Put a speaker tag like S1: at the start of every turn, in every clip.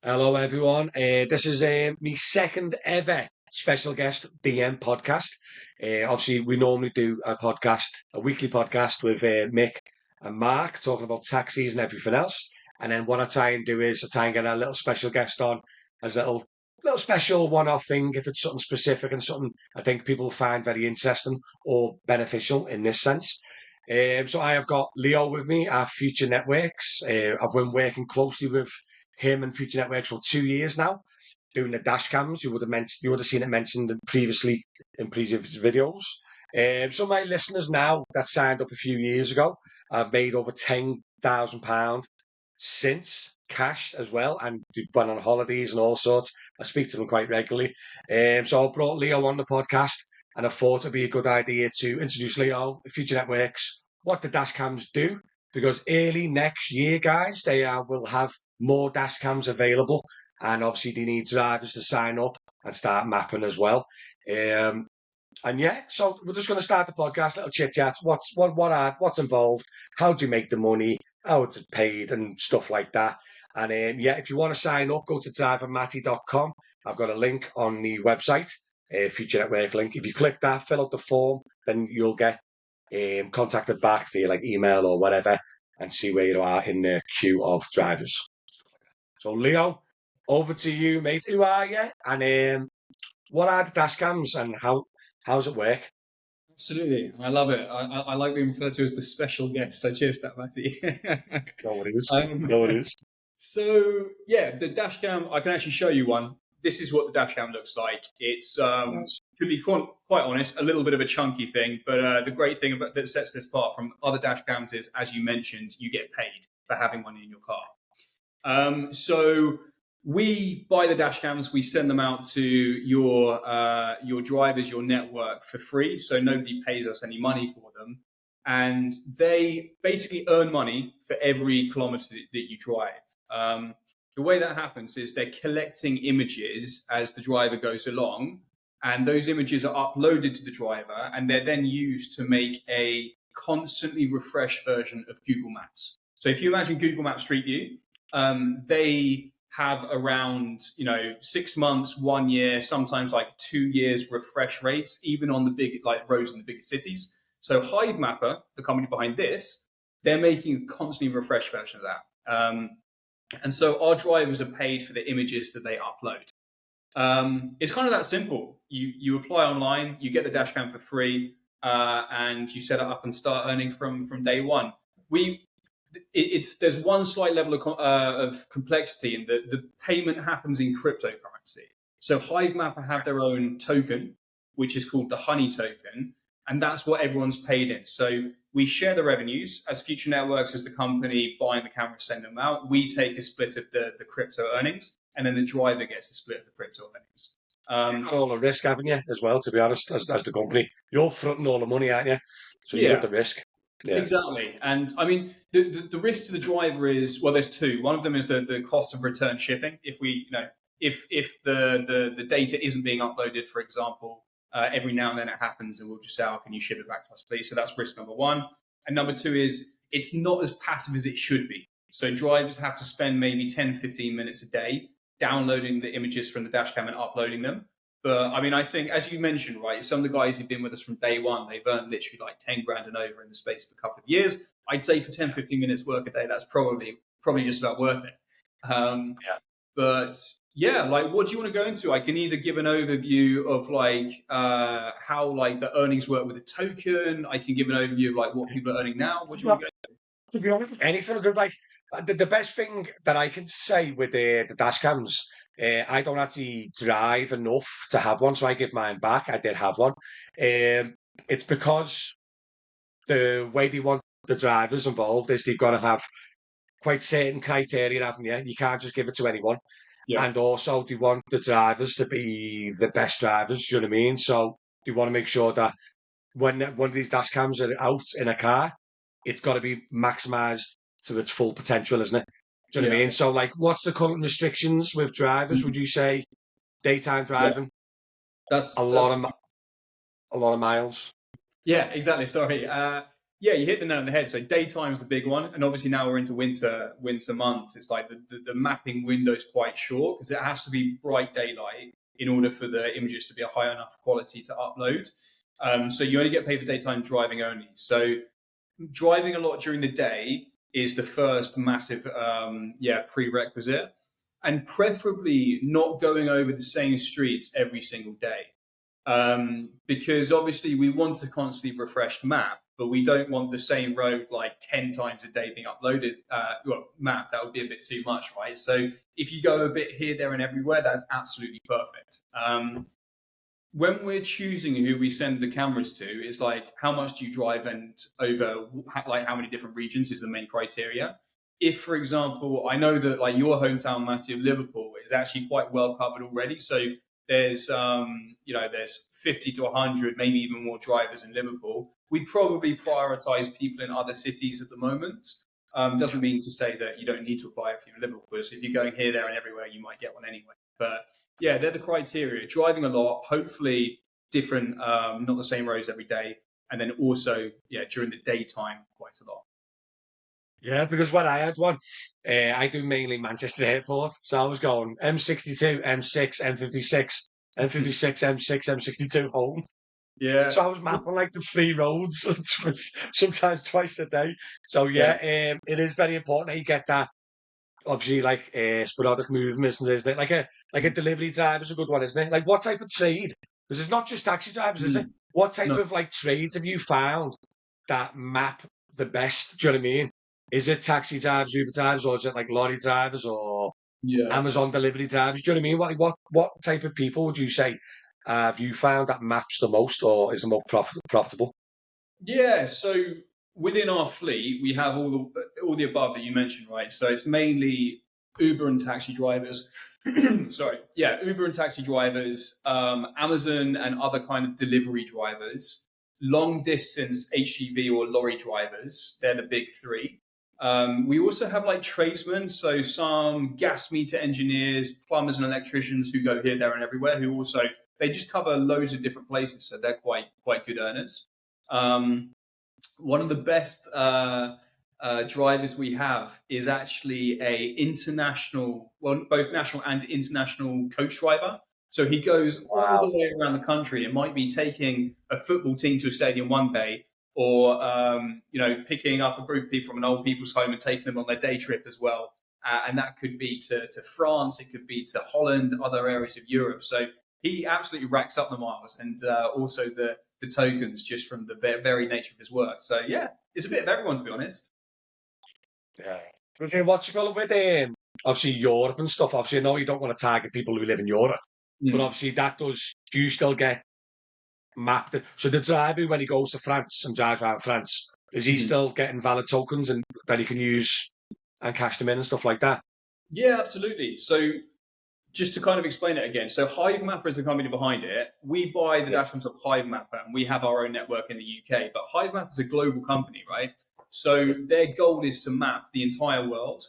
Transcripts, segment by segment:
S1: Hello, everyone. This is my second ever special guest DM podcast. Obviously, we normally do a weekly podcast with Mick and Mark, talking about taxis and everything else. And then what I try and do is I try and get a little special guest on as a little special one-off thing if it's something specific and something I think people find very interesting or beneficial in this sense. So I have got Leo with me, our Future Networks. I've been working closely with him and Future Networks for 2 years now, doing the dash cams. You would have seen it mentioned previously in previous videos. Some of my listeners now that signed up a few years ago have made over £10,000 since cash as well, and gone on holidays and all sorts. I speak to them quite regularly. So I brought Leo on the podcast, and I thought it'd be a good idea to introduce Leo, Future Networks, what the dash cams do, because early next year, guys, they will have more dash cams available, and obviously they need drivers to sign up and start mapping as well. And yeah, so we're just going to start the podcast, little chit chat. What's involved? How do you make the money? How it's paid and stuff like that. And yeah, if you want to sign up, go to drivermatty.com. I've got a link on the website, Future Network link. If you click that, fill out the form, then you'll get contacted back via like email or whatever, and see where you are in the queue of drivers. So Leo, over to you, mate. Who are you? And what are the dash cams and how's it work?
S2: Absolutely. I love it. I like being referred to as the special guest. So cheers to that, Matty.
S1: No, it is.
S2: Um,
S1: No, it is.
S2: So yeah, the dash cam, I can actually show you one. This is what the dash cam looks like. It's,
S1: Nice.
S2: to be quite honest, a little bit of a chunky thing. But the great thing that sets this apart from other dash cams is, as you mentioned, you get paid for having one in your car. So we buy the dash cams, we send them out to your drivers, your network for free. So nobody pays us any money for them. And they basically earn money for every kilometer that you drive. The way that happens is they're collecting images as the driver goes along, and those images are uploaded to the driver, and they're then used to make a constantly refreshed version of Google Maps. So if you imagine Google Maps Street View, they have around 6 months, 1 year, sometimes like 2 years refresh rates, even on the big like roads in the biggest cities. So hivemapper, the company behind this, they're making a constantly refreshed version of that. And so our drivers are paid for the images that they upload. It's kind of that simple. You apply online, you get the dashcam for free, and you set it up and start earning from day one. There's one slight level of complexity in that the payment happens in cryptocurrency. So hivemapper have their own token, which is called the Honey token, and that's what everyone's paid in. So we share the revenues as Future Networks, as the company buying the cameras, send them out. We take a split of the crypto earnings, and then the driver gets a split of the crypto earnings.
S1: You've got all the risk, haven't you, as well, to be honest, as the company. You're fronting all the money, aren't you? So you get the risk. Yeah.
S2: Exactly. And I mean, the risk to the driver is, well, there's two. One of them is the cost of return shipping. If the data isn't being uploaded, for example, every now and then it happens, and we'll just say, "Oh, can you ship it back to us, please?" So that's risk number one. And number two is it's not as passive as it should be. So drivers have to spend maybe 10, 15 minutes a day downloading the images from the dashcam and uploading them. But I mean, I think, as you mentioned, right, some of the guys who've been with us from day one, they've earned literally like 10 grand and over in the space of a couple of years. I'd say for 10, 15 minutes work a day, that's probably just about worth it. But yeah, like, what do you want to go into? I can either give an overview of like how like the earnings work with a token. I can give an overview of like what people are earning now. What do you want to go into?
S1: To be honest, anything good. Like the best thing that I can say with the dash cams, I don't actually drive enough to have one, so I give mine back. I did have one. It's because the way they want the drivers involved is they've got to have quite certain criteria, haven't you? You can't just give it to anyone.
S2: Yeah.
S1: And also they want the drivers to be the best drivers, you know what I mean? So they want to make sure that when one of these dash cams are out in a car, it's got to be maximised to its full potential, isn't it? Do you know what I mean? So, like, what's the current restrictions with drivers? Would you say daytime driving?
S2: That's
S1: a lot of miles.
S2: Yeah, exactly. Sorry. Yeah, you hit the nail on the head. So daytime's the big one, and obviously now we're into winter months. It's like the mapping window's quite short because it has to be bright daylight in order for the images to be a high enough quality to upload. So you only get paid for daytime driving only. So driving a lot during the day is the first massive prerequisite, and preferably not going over the same streets every single day, because obviously we want a constantly refreshed map, but we don't want the same road like 10 times a day being uploaded. Map, that would be a bit too much, right? So if you go a bit here, there, and everywhere, that's absolutely perfect. When we're choosing who we send the cameras to, it's like how much do you drive and over like how many different regions is the main criteria. If, for example, I know that like your hometown, Matthew, Liverpool, is actually quite well covered already. So there's there's 50 to 100, maybe even more drivers in Liverpool. We probably prioritize people in other cities at the moment. Doesn't mean to say that you don't need to apply if you're in Liverpool, because if you're going here, there, and everywhere, you might get one anyway. But yeah, they're the criteria. Driving a lot, hopefully different, not the same roads every day, and then also, during the daytime, quite a lot.
S1: Yeah, because when I had one, I do mainly Manchester Airport, so I was going M62, M6, M56, M56, M6, M62 home.
S2: Yeah.
S1: So I was mapping like the 3 roads, sometimes twice a day. So
S2: Yeah.
S1: it is very important that you get that. Obviously, like sporadic movement, isn't it? Like a delivery driver is a good one, isn't it? Like what type of trade? Because it's not just taxi drivers, is it? What type
S2: No.
S1: of like trades have you found that map the best? Do you know what I mean? Is it taxi drivers, Uber drivers, or is it like lorry drivers or
S2: Yeah.
S1: Amazon delivery drivers? Do you know what I mean? What type of people would you say have you found that maps the most, or is the most profitable?
S2: Yeah. So within our fleet, we have all the above that you mentioned, right? So it's mainly Uber and taxi drivers. Sorry. Yeah, Uber and taxi drivers, Amazon and other kind of delivery drivers, long distance HGV or lorry drivers. They're the big three. We also have like tradesmen, so some gas meter engineers, plumbers, and electricians who go here, there, and everywhere. Who also they just cover loads of different places, so they're quite good earners. Um, One of the best drivers we have is actually a international, well, both national and international coach driver. So he goes all the
S1: Wow.
S2: way around the country. It might be taking a football team to a stadium one day, or picking up a group of people from an old people's home and taking them on their day trip as well. And that could be to France, it could be to Holland, other areas of Europe. So he absolutely racks up the miles and also the tokens just from the very nature of his work. So yeah, it's a bit of everyone, to be honest.
S1: Yeah. Okay, what's it called with obviously Europe and stuff? Obviously, I know you don't want to target people who live in Europe, but
S2: Mm.
S1: obviously that does. Do you still get mapped? So the driver when he goes to France and drives around France, is he
S2: Mhm.
S1: still getting valid tokens and that he can use and cash them in and stuff like that?
S2: Yeah, absolutely. So just to kind of explain it again, so Hivemapper is the company behind it. We buy the
S1: Yeah.
S2: dashcams of Hivemapper, and we have our own network in the UK. But Hivemapper is a global company, right? So their goal is to map the entire world.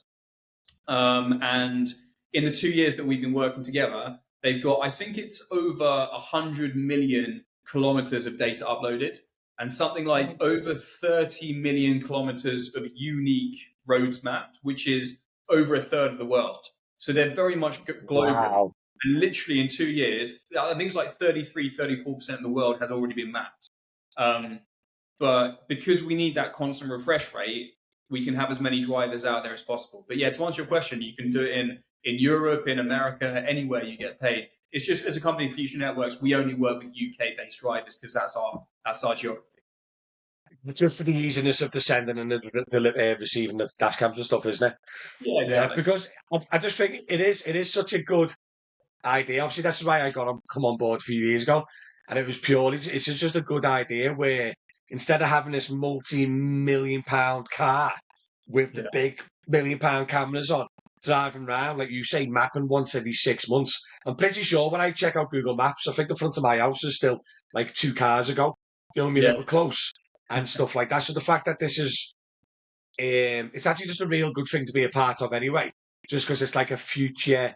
S2: And in the 2 years that we've been working together, they've got, I think it's over 100 million kilometers of data uploaded, and something like over 30 million kilometers of unique roads mapped, which is over a third of the world. So they're very much global.
S1: Wow.
S2: And literally in 2 years, I think it's like 34% of the world has already been mapped. Um, but because we need that constant refresh rate, we can have as many drivers out there as possible. But yeah, to answer your question, you can do it in Europe, in America, anywhere you get paid. It's just as a company, Future Networks, we only work with UK-based drivers because that's our geography.
S1: Just for the easiness of the sending and the receiving the dash cams and stuff, isn't it?
S2: Yeah,
S1: Yeah,
S2: exactly.
S1: because I just think it is such a good idea. Obviously, that's why I come on board a few years ago, and it was purely it's just a good idea where instead of having this multi-million-pound car with the
S2: Yeah,
S1: big million-pound cameras on, driving around like you say, mapping once every 6 months. I'm pretty sure when I check out Google Maps, I think the front of my house is still like 2 cars ago. You know, my
S2: yeah,
S1: little close and stuff like that. So the fact that this is it's actually just a real good thing to be a part of anyway, just because it's like a future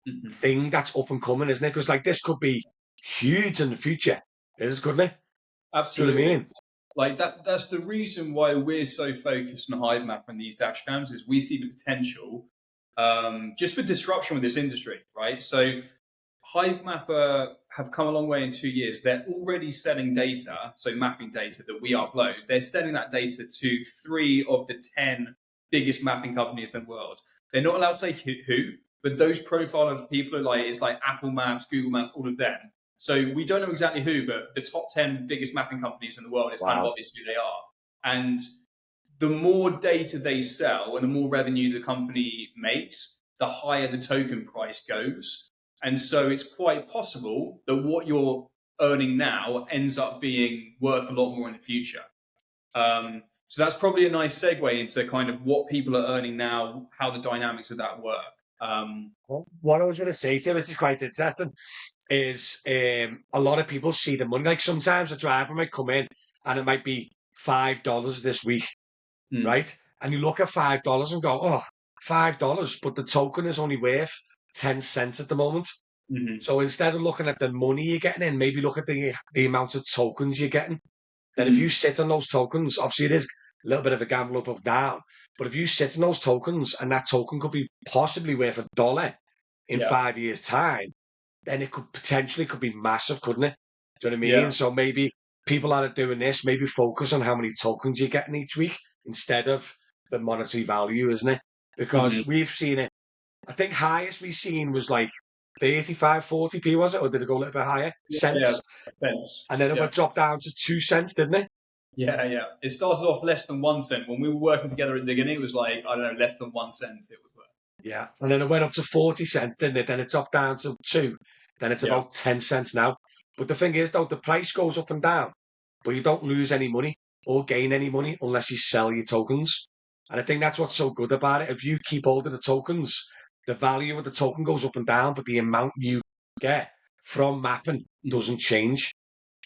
S2: Mhm.
S1: thing that's up and coming, isn't it? Because like this could be huge in the future, couldn't it? Do you know what I
S2: Absolutely.
S1: mean?
S2: Like that's the reason why we're so focused on hivemapper and these dash cams is we see the potential just for disruption with this industry, right? So hivemapper have come a long way in 2 years. They're already selling data, so mapping data that we upload. They're selling that data to 3 of the 10 biggest mapping companies in the world. They're not allowed to say who, but those profile of people are like, it's like Apple Maps, Google Maps, all of them. So we don't know exactly who, but the top 10 biggest mapping companies in the world is kind of
S1: Wow.
S2: obvious who they are. And the more data they sell and the more revenue the company makes, the higher the token price goes. And so it's quite possible that what you're earning now ends up being worth a lot more in the future. So that's probably a nice segue into kind of what people are earning now, how the dynamics of that work.
S1: Well, what I was going to say to you, which is quite interesting, is a lot of people see the money. Like sometimes a driver might come in and it might be $5 this week,
S2: mm,
S1: right? And you look at $5 and go, oh, $5, but the token is only worth 10 cents at the moment.
S2: mhm,
S1: So instead of looking at the money you're getting in, maybe look at the amount of tokens you're getting. Then if you
S2: mhm,
S1: sit on those tokens, obviously it is a little bit of a gamble up or down, but if you sit on those tokens and that token could be possibly worth $1 in
S2: yeah,
S1: 5 years' time, then it could potentially could be massive, couldn't it? Do you know what I mean?
S2: yeah,
S1: So maybe people that are doing this, maybe focus on how many tokens you're getting each week instead of the monetary value, isn't it?
S2: mhm,
S1: Because we've seen it. I think highest we've seen was like 35, 40p, was it? Or did it go a little bit higher?
S2: yeah,
S1: Cents.
S2: fence,
S1: And then it
S2: yeah.
S1: would drop down to 2 cents, didn't it?
S2: Yeah, yeah. It started off less than 1 cent. When we were working together at the beginning, it was like, I don't know, less than 1 cent it was worth.
S1: Yeah. And then it went up to 40 cents, didn't it? Then it dropped down to 2. Then it's
S2: Yeah.
S1: about 10 cents now. But the thing is, though, the price goes up and down, but you don't lose any money or gain any money unless you sell your tokens. And I think that's what's so good about it. If you keep hold of the tokens, the value of the token goes up and down, but the amount you get from mapping
S2: Mhm.
S1: doesn't change.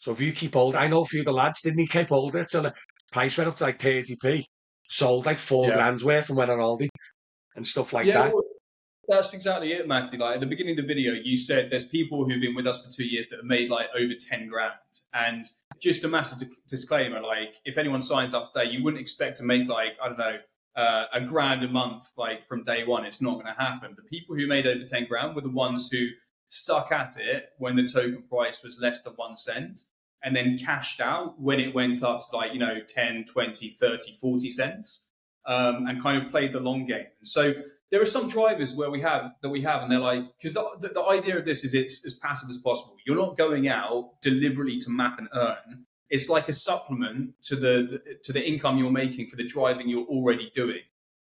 S1: So if you keep hold, I know a few of the lads didn't he keep hold of it till the price went up to like 30p, sold like four
S2: Yeah.
S1: grand's worth and went on holiday and stuff like
S2: Yeah,
S1: that.
S2: well, that's exactly it, Matty. Like at the beginning of the video, you said there's people who've been with us for 2 years that have made like over 10 grand. And just a massive disclaimer, like if anyone signs up today, you wouldn't expect to make like, I don't know, a grand a month, like from day one. It's not going to happen. The people who made over 10 grand were the ones who stuck at it when the token price was less than 1 cent and then cashed out when it went up to like, 10, 20, 30, 40 cents and kind of played the long game. So there are some drivers where we have, and they're like, because the idea of this is it's as passive as possible. You're not going out deliberately to map and earn. It's like a supplement to the income you're making for the driving you're already doing.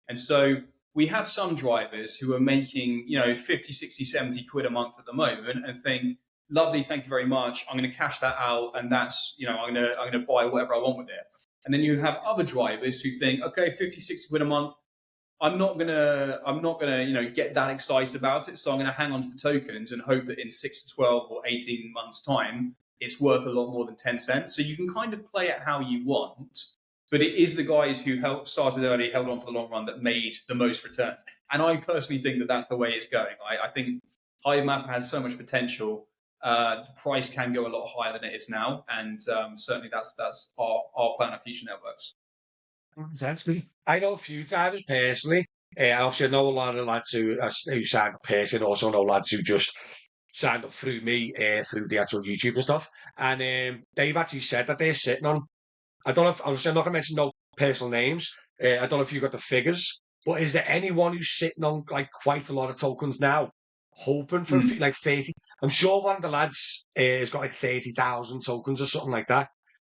S2: And so we have some drivers who are making, 50, 60, 70 quid a month at the moment and think, lovely, thank you very much. I'm going to cash that out. And that's, I'm going to buy whatever I want with it. And then you have other drivers who think, okay, 50, 60 quid a month. I'm not gonna, get that excited about it. So I'm gonna hang on to the tokens and hope that in 6 to 12 or 18 months' time, it's worth a lot more than 10 cents. So you can kind of play it how you want, but it is the guys who started early, held on for the long run that made the most returns. And I personally think that that's the way it's going. I think Hivemap has so much potential. The price can go a lot higher than it is now, and certainly that's our plan of future networks.
S1: Sense. I know a few drivers personally. Obviously, I know a lot of the lads who signed up personally, also know lads who just signed up through me, through the actual YouTube and stuff. And they've actually said that they're sitting on. I don't know if obviously I'm not going to mention no personal names. I don't know if you got the figures, but is there anyone who's sitting on like quite a lot of tokens now, hoping for
S2: Mm.
S1: like 30? I'm sure one of the lads has got like 30,000 tokens or something like that.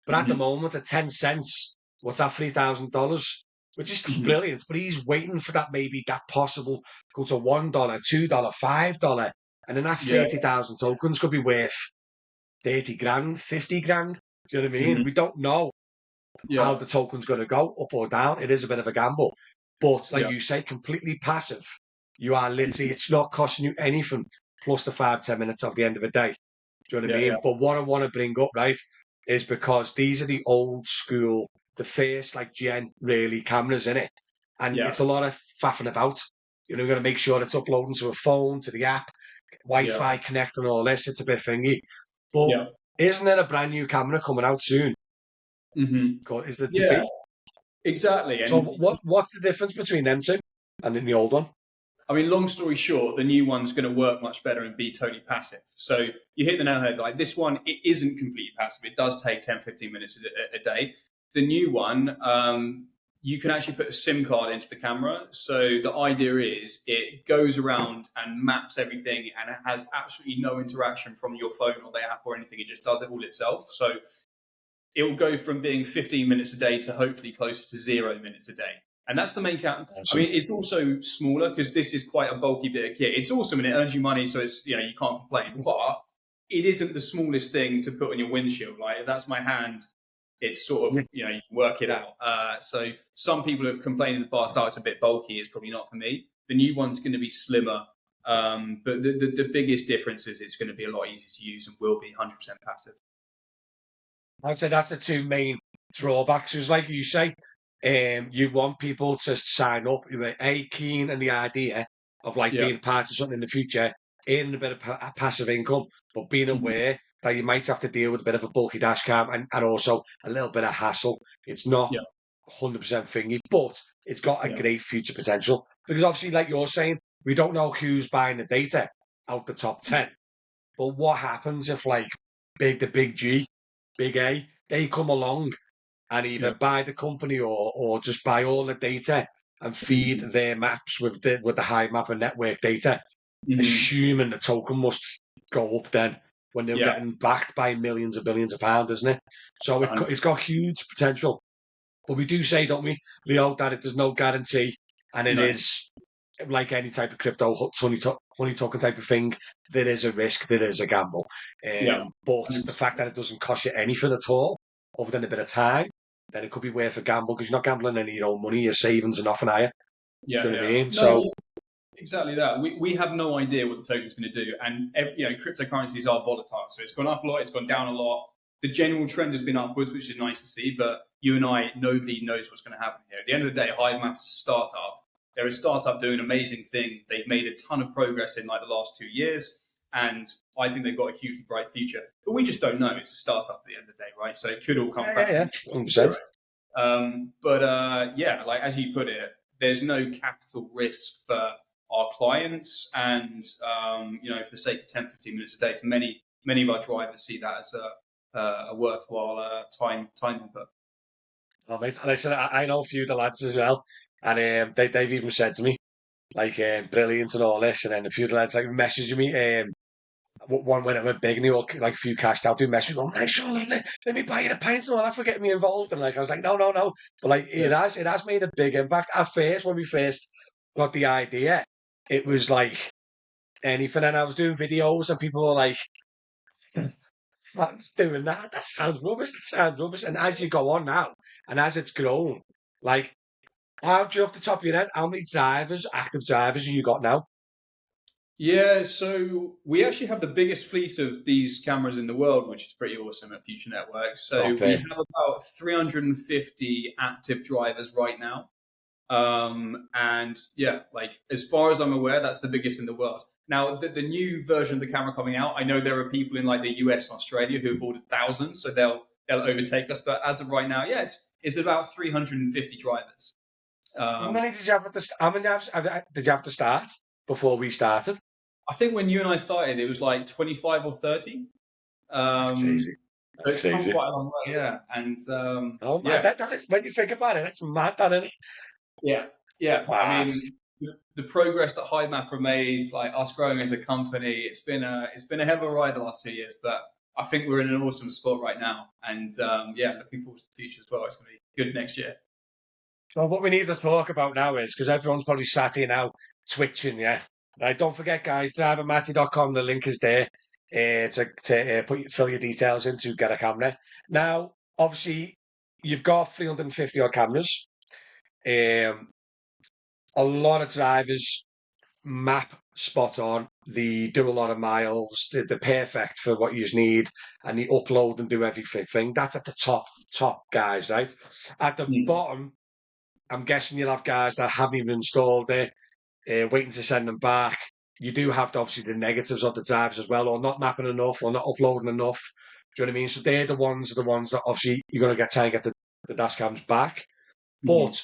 S1: But at the
S2: Mhm.
S1: moment, at 10 cents, what's that, $3,000? Which is
S2: Mhm.
S1: brilliant. But he's waiting for that, maybe that possible go to $1, $2, $5. And then that
S2: Yeah.
S1: 30,000 tokens could be worth 30 grand, 50 grand. Do you know what I mean?
S2: Mhm.
S1: We don't know how
S2: Yeah.
S1: the token's going to go up or down. It is a bit of a gamble. But like
S2: Yeah.
S1: you say, completely passive. You are literally, it's not costing you anything plus the 5, 10 minutes of the end of the day. Do you know what I
S2: Yeah. Yeah.
S1: mean? But what I want to bring up, right, is because these are the old school, the first like gen really cameras in it. And
S2: Yeah.
S1: it's a lot of faffing about. You've got to make sure it's uploading to a phone, to the app,
S2: Yeah.
S1: Wi-Fi connecting all this. It's a bit thingy. But
S2: Yeah.
S1: isn't there a brand new camera coming out soon
S2: Hmm.
S1: Is the
S2: Yeah,
S1: B.
S2: exactly.
S1: So
S2: And
S1: what's the difference between them two and then the old one?
S2: I mean, long story short, the new one's going to work much better and be totally passive. So you hit the nail on the head. Like this one, it isn't completely passive. It does take 10, 15 minutes a day. The new one, you can actually put a SIM card into the camera. So the idea is it goes around and maps everything, and it has absolutely no interaction from your phone or the app or anything. It just does it all itself. So it will go from being 15 minutes a day to hopefully closer to 0 minutes a day. And that's the main count. I
S1: Awesome.
S2: mean, it's also smaller because this is quite a bulky bit of kit. It's awesome and it earns you money, so it's you can't complain. But it isn't the smallest thing to put on your windshield. Like if that's my hand, it's sort of you can work it out. So some people have complained in the past, oh, it's a bit bulky. It's probably not for me. The new one's going to be slimmer, but the biggest difference is it's going to be a lot easier to use and will be 100% passive.
S1: I'd say that's the two main drawbacks. Is like you say, you want people to sign up who are keen and the idea of like
S2: Yeah.
S1: being part of something in the future, earning a bit of passive income, but being
S2: Mhm.
S1: aware that you might have to deal with a bit of a bulky dash cam and also a little bit of hassle. It's not
S2: Yeah.
S1: 100% thingy, but it's got a
S2: Yeah.
S1: great future potential because obviously, like you're saying, we don't know who's buying the data out the top 10. But what happens if like the big G, big A, they come along and either
S2: Yeah.
S1: buy the company or just buy all the data and feed
S2: Mhm.
S1: their maps with the hivemapper network data,
S2: Mhm.
S1: assuming the token must go up then when they're
S2: Yeah.
S1: getting backed by millions and billions of pounds, isn't it? So it's
S2: 100.
S1: got huge potential. But we do say, don't we, Leo, that it there's no guarantee, and it
S2: No.
S1: is like any type of crypto honey token type of thing. There is a risk, there is a gamble.
S2: Yeah.
S1: But the
S2: 100%.
S1: fact that it doesn't cost you anything at all, other than a bit of time, then it could be worth a gamble because you're not gambling any of your own money, your savings, and nothing, are you? Do
S2: Yeah.
S1: you know what I
S2: Yeah.
S1: mean?
S2: No,
S1: So
S2: exactly that. We have no idea what the token's going to do, and cryptocurrencies are volatile. So it's gone up a lot, it's gone down a lot. The general trend has been upwards, which is nice to see. But you and I, nobody knows what's going to happen here. At the end of the day, Hivemap's a startup. They're a startup doing an amazing thing. They've made a ton of progress in like the last 2 years, and I think they've got a hugely bright future. But we just don't know. It's a startup at the end of the day, right? So it could all come
S1: yeah,
S2: crashing to
S1: 100%.
S2: zero. Yeah, like as you put it, there's no capital risk for our clients, and for the sake of 10, 15 minutes a day, for many of our drivers see that as a worthwhile time input.
S1: Oh, mate, and I said I know a few of the lads as well, and they've even said to me like brilliant and all this, and then a few of the lads like messaging me. One when it went big and they all like a few cashed out, do messages going, hey, Sean, let me buy you the pints and all that for getting me involved. And like I was like, no, no, no. But like
S2: Yeah,
S1: it has made a big impact. At first, when we first got the idea, it was like anything, and I was doing videos and people were like, "Man's doing that. That sounds rubbish. That sounds rubbish." And as you go on now, and as it's grown, like how do you off the top of your head, how many active drivers, have you got now?
S2: yeah. So we actually have the biggest fleet of these cameras in the world, which is pretty awesome at Future Network. So
S1: Stop
S2: we
S1: it.
S2: have about 350 active drivers right now. And yeah, like as far as I'm aware, that's the biggest in the world. Now, the new version of the camera coming out, I know there are people in like the US and Australia who have ordered thousands, so they'll overtake us. But as of right now, yeah, it's about 350 drivers.
S1: How
S2: Um,
S1: many did you have how many did you have to start before we started?
S2: I think when you and I started, it was like 25 or 30.
S1: That's
S2: Um,
S1: crazy.
S2: so
S1: That's
S2: it's come
S1: crazy.
S2: quite a long way, yeah. And
S1: Oh man,
S2: yeah,
S1: that is, when you think about it, that's mad, that isn't it?
S2: yeah, yeah. I
S1: What?
S2: mean, the progress that HiveMapper made, like us growing as a company, it's been a hell of a ride the last 2 years. But I think we're in an awesome spot right now, and yeah, looking forward to the future as well. It's going to be good next year.
S1: So what we need to talk about now is because everyone's probably sat here now twitching, yeah. Right, don't forget, guys, drivermatty.com. The link is there to fill your details in to get a camera. Now, obviously, you've got 350 odd cameras. Um, a lot of drivers map spot on. They do a lot of miles. They're perfect for what you need, and they upload and do everything. That's at the top guys, right? At the
S2: Mm.
S1: bottom, I'm guessing you'll have guys that haven't even installed it, waiting to send them back. You do have to obviously the negatives of the drivers as well, or not mapping enough, or not uploading enough. Do you know what I mean? So they're the ones that obviously you're going to try and get the dash cams back.
S2: Mhm.
S1: But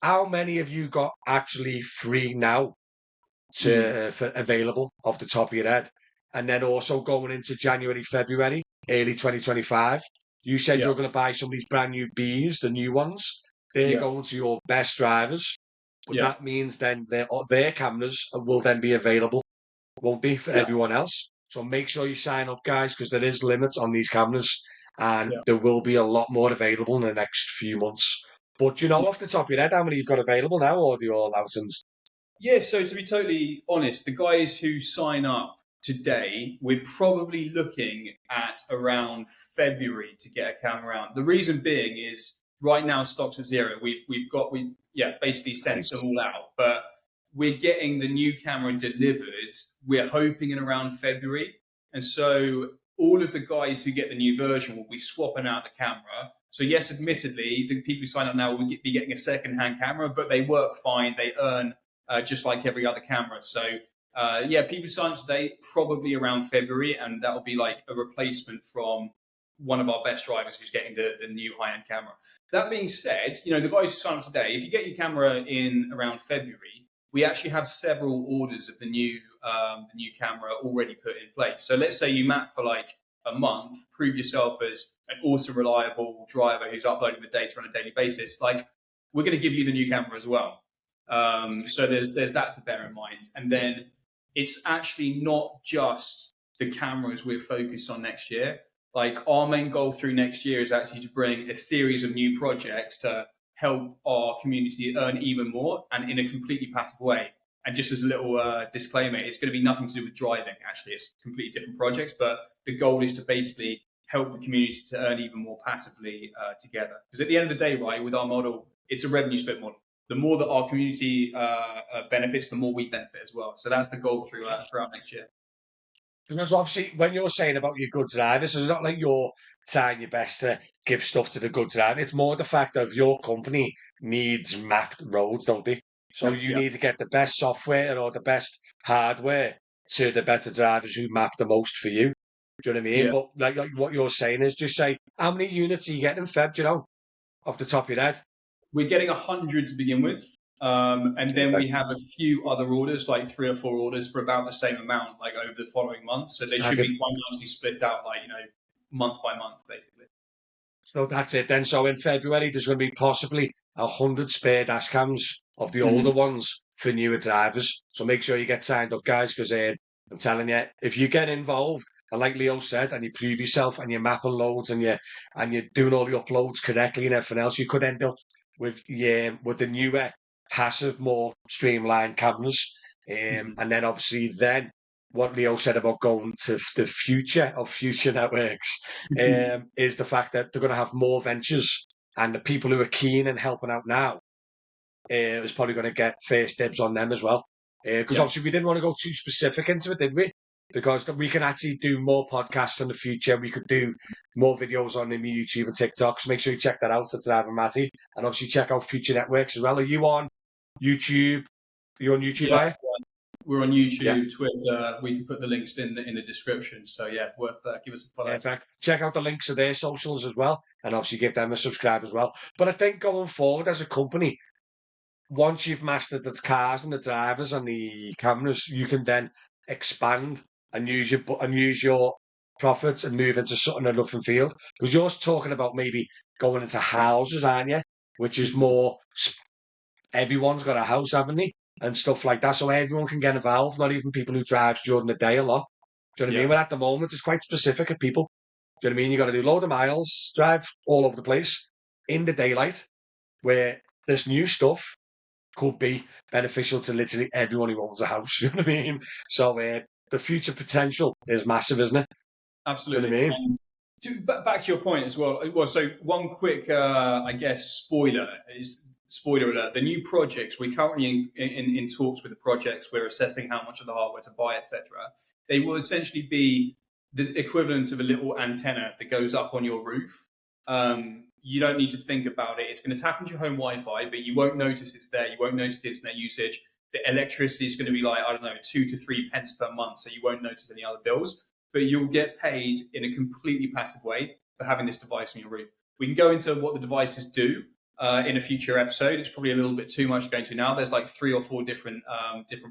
S1: how many have you got actually free now
S2: Mhm.
S1: for available off the top of your head? And then also going into January, February, early 2025, you said
S2: Yeah,
S1: you're going to buy some of these brand new Bs, the new ones. They're
S2: yeah,
S1: going to your best drivers, but
S2: yeah,
S1: that means then their cameras will then be available, won't be for
S2: yeah,
S1: everyone else. So make sure you sign up, guys, because there is limits on these cameras, and
S2: yeah.
S1: there will be a lot more available in the next few months. But do you know off the top of your head how many you've got available now, or do you all out and
S2: Yeah, so to be totally honest, the guys who sign up today, we're probably looking at around February to get a camera out. The reason being is right now stocks are zero. We basically sent them
S1: nice?
S2: all out, but we're getting the new camera delivered. We're hoping in around February, and so all of the guys who get the new version will be swapping out the camera. So yes, admittedly, the people who sign up now will be getting a second-hand camera, but they work fine. They earn just like every other camera. So people sign up today probably around February, and that will be like a replacement from one of our best drivers who's getting the new high-end camera. That being said, the guys who sign up today, if you get your camera in around February, we actually have several orders of the new camera already put in place. So let's say you map for like a month, prove yourself as an awesome, reliable driver who's uploading the data on a daily basis. Like, we're going to give you the new camera as well. So there's that to bear in mind. And then it's actually not just the cameras we're focused on next year. Like, our main goal through next year is actually to bring a series of new projects to help our community earn even more, and in a completely passive way. And just as a little disclaimer, it's going to be nothing to do with driving. Actually, it's completely different projects. But the goal is to basically help the community to earn even more passively together. Because at the end of the day, right, with our model, it's a revenue split model. The more that our community benefits, the more we benefit as well. So that's the goal throughout next year.
S1: Because obviously, when you're saying about your good drivers, it's not like you're trying your best to give stuff to the good driver. It's more the fact of your company needs mapped roads, don't they? So
S2: Yeah,
S1: you
S2: yeah,
S1: need to get the best software or the best hardware to the better drivers who map the most for you. Do you know what I mean?
S2: yeah.
S1: But like what you're saying is just say, how many units are you getting in Feb, do you know, off the top of your head?
S2: We're getting 100 to begin with. And then we
S1: Perfect.
S2: have a few other orders, like 3 or 4 orders for about the same amount, like over the following months. So they should
S1: Staggered.
S2: be quite nicely split out, like, month by month, basically.
S1: So that's it then. So in February, there's going to be possibly 100 spare dash cams of the older
S2: Mhm.
S1: ones for newer drivers. So make sure you get signed up, guys, because I'm telling you, if you get involved, and like Leo said, and you prove yourself, and you're mapping loads, and you're doing all the uploads correctly and everything else, you could end up with the newer, passive, more streamlined cameras.
S2: Mhm.
S1: And then obviously then what Leo said about going to the future of future networks is the fact that they're going to have more ventures, and the people who are keen and helping out now is probably going to get first dibs on them as well. Because
S2: Yeah.
S1: obviously we didn't want to go too specific into it, did we? Because we can actually do more podcasts in the future. We could do more videos on YouTube and TikTok. So make sure you check that out. That's Ivan Matty. And obviously check out Future Networks as well. Are you on YouTube? Are you on YouTube,
S2: Yeah.
S1: are you?
S2: We're on
S1: Yeah.
S2: YouTube, Twitter. We can put the links in the description. So yeah, worth give us a follow.
S1: Perfect. Check out the links to their socials as well, and obviously give them a subscribe as well. But I think going forward as a company, once you've mastered the cars and the drivers and the cameras, you can then expand and use your profits and move into something in look and field. Because you're talking about maybe going into houses, aren't you? Which is
S2: Mhm.
S1: more everyone's got a house, haven't they? And stuff like that. So everyone can get involved, not even people who drive during the day a lot. Do you know what I
S2: Yeah.
S1: mean? But at the moment, it's quite specific at people. Do you know what I mean? You got to do load of miles, drive all over the place in the daylight, where this new stuff could be beneficial to literally everyone who owns a house. You know what I mean? So the future potential is massive, isn't it? Do you know what
S2: Absolutely.
S1: I mean?
S2: And back to your point as well. Well, so one quick, I guess, spoiler alert. The new projects we're currently in talks with the projects. We're assessing how much of the hardware to buy, etc. They will essentially be the equivalent of a little antenna that goes up on your roof. You don't need to think about it. It's going to tap into your home Wi-Fi, but you won't notice it's there. You won't notice the internet usage. The electricity is going to be like, I don't know, 2 to 3 pence per month, so you won't notice any other bills. but you'll get paid in a completely passive way for having this device on your roof. We can go into what the devices do in a future episode. It's probably a little bit too much to go into now. There's like 3 or 4 different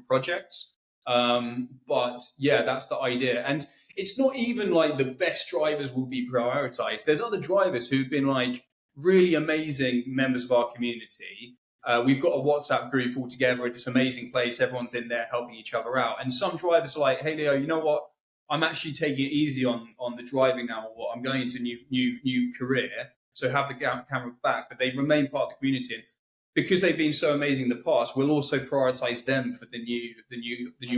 S2: projects. But yeah, that's the idea. And it's not even like the best drivers will be prioritized. There's other drivers who've been like really amazing members of our community. We've got a WhatsApp group all together at this amazing place. Everyone's in there helping each other out. And some drivers are like, hey, Leo, you know what? I'm actually taking it easy on the driving now. Or I'm going into a new career. So have the camera back. But they remain part of the community. And because they've been so amazing in the past, we'll also prioritize them for the new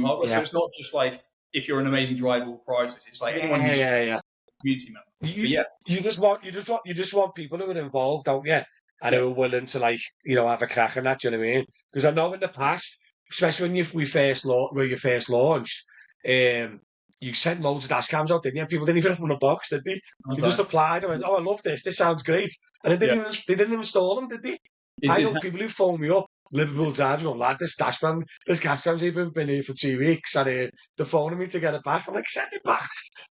S2: hardware.
S1: Yeah.
S2: So it's not just like if you're an amazing driver, we'll prioritize it. It's like anyone who's a community member.
S1: You just want people who are involved, don't you? And who are willing to have a crack on that. Do you know what I mean? Because I know in the past, especially when you first launched, you sent loads of dash cams out, didn't you? People didn't even open the box, did they? They just applied and went, "Oh, I love this. This sounds great," and they didn't install them, did they? I know people who phone me up, Liverpool Times, going, "Lad, this dash cam's been here for 2 weeks, and they're phoning me to get it back." I'm like, "Send it back.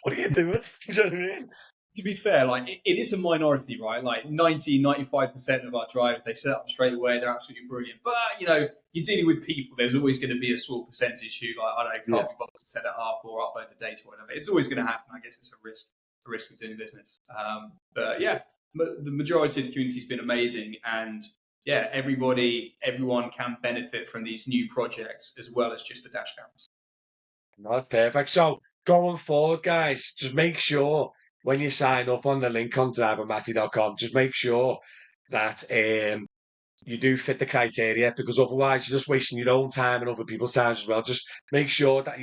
S1: What are you doing?" You know what I mean?
S2: To be fair, like it is a minority, right? Like 95% of our drivers, they set up straight away. They're absolutely brilliant. But, you're dealing with people. There's always going to be a small percentage who, can't be bothered to set it up or upload the data or whatever. It's always going to happen. I guess it's a risk of doing business. But yeah, the majority of the community has been amazing. And yeah, everyone can benefit from these new projects as well as just the dash cams.
S1: That's perfect. So going forward, guys, just make sure when you sign up on the link on drivermatty.com, just make sure that you do fit the criteria, because otherwise you're just wasting your own time and other people's time as well. Just make sure that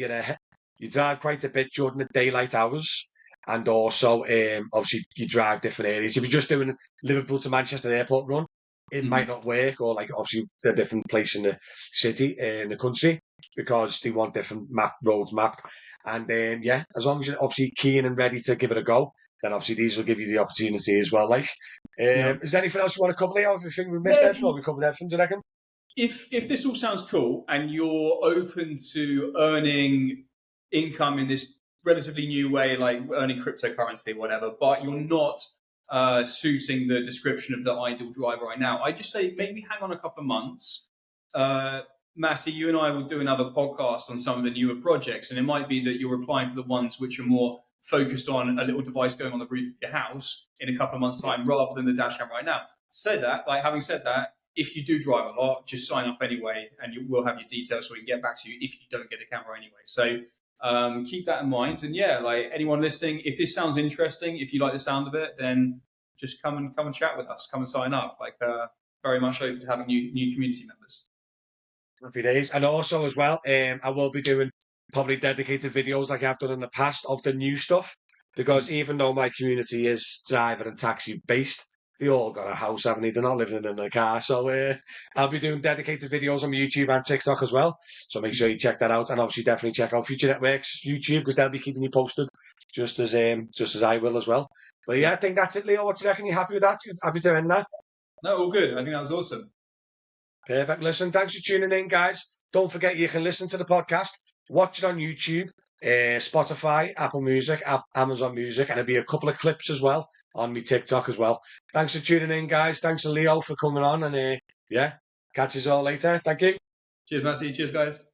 S1: you drive quite a bit during the daylight hours, and also obviously you drive different areas. If you're just doing Liverpool to Manchester airport run, it might not work, or obviously a different place in the city, in the country, because they want different roads mapped. And then, as long as you're obviously keen and ready to give it a go, then obviously these will give you the opportunity as well. Is there anything else you want to cover, Leo? If you think we missed everything, or we covered everything, do you reckon?
S2: If this all sounds cool and you're open to earning income in this relatively new way, like earning cryptocurrency, whatever, but you're not suiting the description of the ideal driver right now, I just say maybe hang on a couple of months. Matty, you and I will do another podcast on some of the newer projects, and it might be that you're applying for the ones which are more focused on a little device going on the roof of your house in a couple of months' time, rather than the dash cam right now. Having said that, if you do drive a lot, just sign up anyway, and we'll have your details so we can get back to you if you don't get a camera anyway. So keep that in mind. And anyone listening, if this sounds interesting, if you like the sound of it, then just come and chat with us. Come and sign up. Very much open to having new community members.
S1: Happy days. And also as well, I will be doing probably dedicated videos like I've done in the past of the new stuff, because even though my community is driver and taxi based, they all got a house, haven't they? They're not living in a car. So I'll be doing dedicated videos on YouTube and TikTok as well. So make sure you check that out, and obviously definitely check out Future Networks YouTube, because they'll be keeping you posted just as I will as well. But I think that's it, Leo. What do you reckon? You happy with that? You happy to end that?
S2: No, all good. I think that was awesome.
S1: Perfect. Listen, thanks for tuning in, guys. Don't forget you can listen to the podcast, watch it on YouTube, Spotify, Apple Music, Amazon Music, and there'll be a couple of clips as well on my TikTok as well. Thanks for tuning in, guys. Thanks to Leo for coming on, and catch you all later. Thank you.
S2: Cheers, Matty. Cheers, guys.